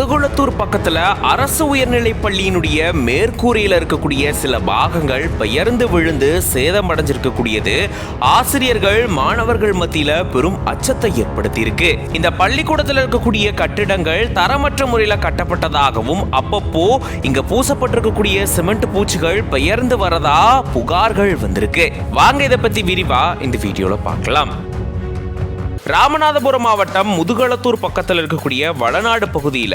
முதுகுளத்தூர் பக்கத்துல அரசு உயர்நிலைப் பள்ளியினுடைய மேற்கூரையில் இருக்கக்கூடிய சில பாகங்கள் பெயர்ந்து விழுந்து சேதமடைஞ்சிருக்கக்கூடியது ஆசிரியர்கள் மாணவர்கள் மத்தியில பெரும் அச்சத்தை ஏற்படுத்தி இருக்கு. இந்த பள்ளிக்கூடத்தில் இருக்கக்கூடிய கட்டிடங்கள் தரமற்ற முறையில் கட்டப்பட்டதாகவும் அப்பப்போ இங்க பூசப்பட்டிருக்கக்கூடிய சிமெண்ட் பூச்சிகள் பெயர்ந்து வரதா புகார்கள் வந்திருக்கு. வாங்க இதை பத்தி விரிவா இந்த வீடியோல பார்க்கலாம். ராமநாதபுரம் மாவட்டம் முதுகுளத்தூர் பக்கத்தில் இருக்கக்கூடிய வளநாடு பகுதியில்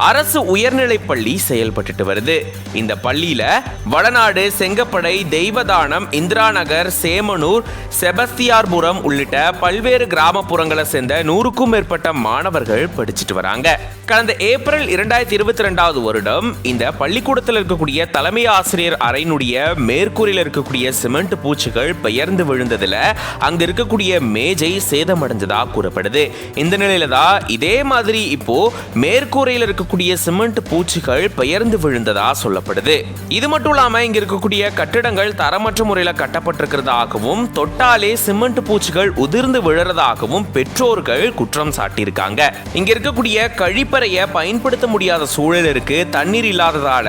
அரசு உயர்நிலைப் பள்ளி செயல்பட்டு வருது. இந்த பள்ளியில வளநாடு, செங்கப்படை, தெய்வதானம், இந்திரா நகர், சேமனூர், செபஸ்தியார்புரம் உள்ளிட்ட பல்வேறு கிராமப்புறங்களை சேர்ந்த 100க்கும் மேற்பட்ட மாணவர்கள் படிச்சுட்டு வராங்க. கடந்த ஏப்ரல் 2022 வருடம் இந்த பள்ளிக்கூடத்தில் இருக்கக்கூடிய தலைமை ஆசிரியர் அறையினுடைய மேற்கூரையில் இருக்கக்கூடிய சிமெண்ட் பூச்சிகள் பெயர்ந்து விழுந்ததுல அங்க இருக்கக்கூடிய மேஜை சேதமடைஞ்சது கூறப்படுது. இந்த நிலையில தான் இதே மாதிரி இப்போ மேற்கூரையில் இருக்கக்கூடிய சிமெண்ட் பூச்சிகள் பெயர்ந்து விழுந்ததா சொல்லப்படுது. இது மட்டும் இல்லாம இங்க இருக்கக்கூடிய கட்டிடங்கள் தரமற்ற முறையில் கட்டப்பட்டிருக்கிறதாகவும் தொட்டாலே சிமெண்ட் பூச்சிகள் உதிர்ந்து விழுறதாகவும் பெற்றோர்கள் குற்றம் சாட்டியிருக்காங்க. இங்க இருக்கக்கூடிய கழிப்பறையை பயன்படுத்த முடியாத சூழல் இருக்கு. தண்ணீர் இல்லாததால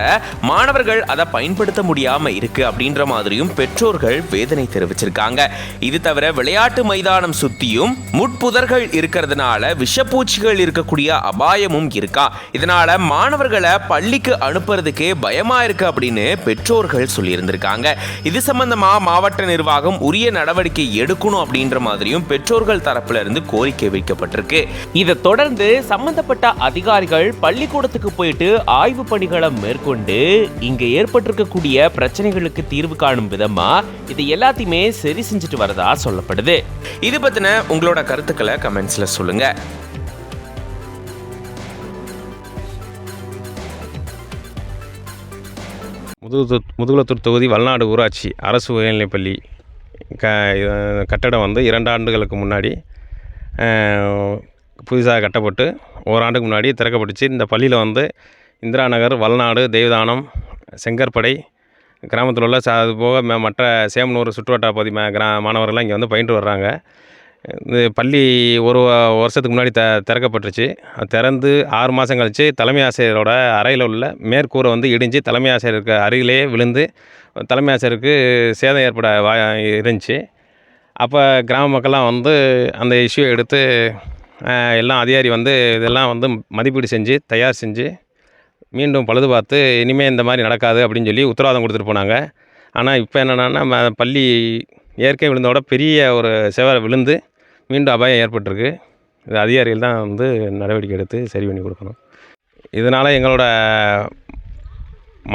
மாணவர்கள் அதை பயன்படுத்த முடியாம இருக்கு அப்படின்ற மாதிரியும் பெற்றோர்கள் வேதனை தெரிவிச்சிருக்காங்க. இது தவிர விளையாட்டு மைதானம் சுத்தியும் புதர்கள் இருக்கிறதுனால விஷப்பூச்சிகள் இருக்கக்கூடிய அபாயமும் இருக்கா. இதனால மாணவர்களை பள்ளிக்கு அனுப்புறதுக்கே பயமா இருக்கு அப்படின்னு பெற்றோர்கள் சொல்லி இருந்திருக்காங்க. இது சம்பந்தமா மாவட்ட நிர்வாகம் உரிய நடவடிக்கை எடுக்கணும் அப்படின்ற மாதிரியும் பெற்றோர்கள் தரப்புல இருந்து கோரிக்கை வைக்கப்பட்டிருக்கு. இதை தொடர்ந்து சம்பந்தப்பட்ட அதிகாரிகள் பள்ளிக்கூடத்துக்கு போயிட்டு ஆய்வு பணிகளை மேற்கொண்டு இங்க ஏற்பட்டிருக்கக்கூடிய பிரச்சனைகளுக்கு தீர்வு காணும் விதமா இது எல்லாத்தையுமே சரி செஞ்சுட்டு வரதா சொல்லப்படுது. இது பத்தின உங்களோட கருத்துக்களை கமெண்ட்ஸ்ல சொல்லுங்க. முதுகுளத்தூர் தொகுதி வளநாடு ஊராட்சி அரசு உயர்நிலைப்பள்ளி கட்டடம் 2 ஆண்டுகளுக்கு முன்னாடி புதுசாக கட்டப்பட்டு ஓராண்டுக்கு முன்னாடி திறக்கப்பட்டுச்சு. இந்த பள்ளியில் இந்திரா நகர், வளநாடு, தெய்வதானம், செங்கற்படை கிராமத்தில் உள்ள அது போக மற்ற சேமனூர் சுற்றுவட்டார பகுதி மாணவர்கள்லாம் இங்கே பயின்று வர்றாங்க. இந்த பள்ளி ஒரு வருஷத்துக்கு முன்னாடி திறக்கப்பட்டுருச்சு. திறந்து 6 மாதம் கழித்து தலைமை ஆசிரியரோட அறையில் உள்ள மேற்கூரை இடிஞ்சு தலைமை ஆசிரியருக்கு அருகிலேயே விழுந்து தலைமை ஆசிரியருக்கு சேதம் ஏற்பட இருந்துச்சு. அப்போ கிராம மக்கள்லாம் அந்த இஷ்யூ எடுத்து எல்லாம் அதிகாரி இதெல்லாம் மதிப்பீடு செஞ்சு தயார் செஞ்சு மீண்டும் பழுது பார்த்து இனிமேல் இந்த மாதிரி நடக்காது அப்படின்னு சொல்லி உத்தரவாதம் கொடுத்துட்டு போனாங்க. ஆனால் இப்போ என்னென்னா பள்ளி இயற்கை விழுந்தோட பெரிய ஒரு செவரை விழுந்து மீண்டும் அபாயம் ஏற்பட்டிருக்கு. இது அதிகாரிகள் தான் நடவடிக்கை எடுத்து சரி பண்ணி கொடுக்கணும். இதனால் எங்களோட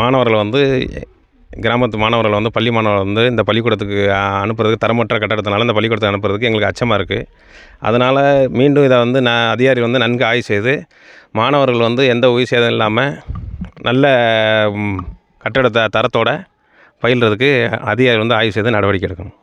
மாணவர்கள் கிராமத்து மாணவர்கள் பள்ளி மாணவர்கள் இந்த பள்ளிக்கூடத்துக்கு அனுப்புறதுக்கு தரமற்ற கட்டடத்தினால இந்த பள்ளிக்கூடத்துக்கு அனுப்புறதுக்கு எங்களுக்கு அச்சமாக இருக்குது. அதனால் மீண்டும் இதை அதிகாரி நன்கு ஆய்வு செய்து மாணவர்கள் எந்த உயிர் சேதம் இல்லாமல் நல்ல கட்டடத்தை தரத்தோடு பயில்றதுக்கு அதிகாரி ஆய்வு செய்து நடவடிக்கை எடுக்கணும்.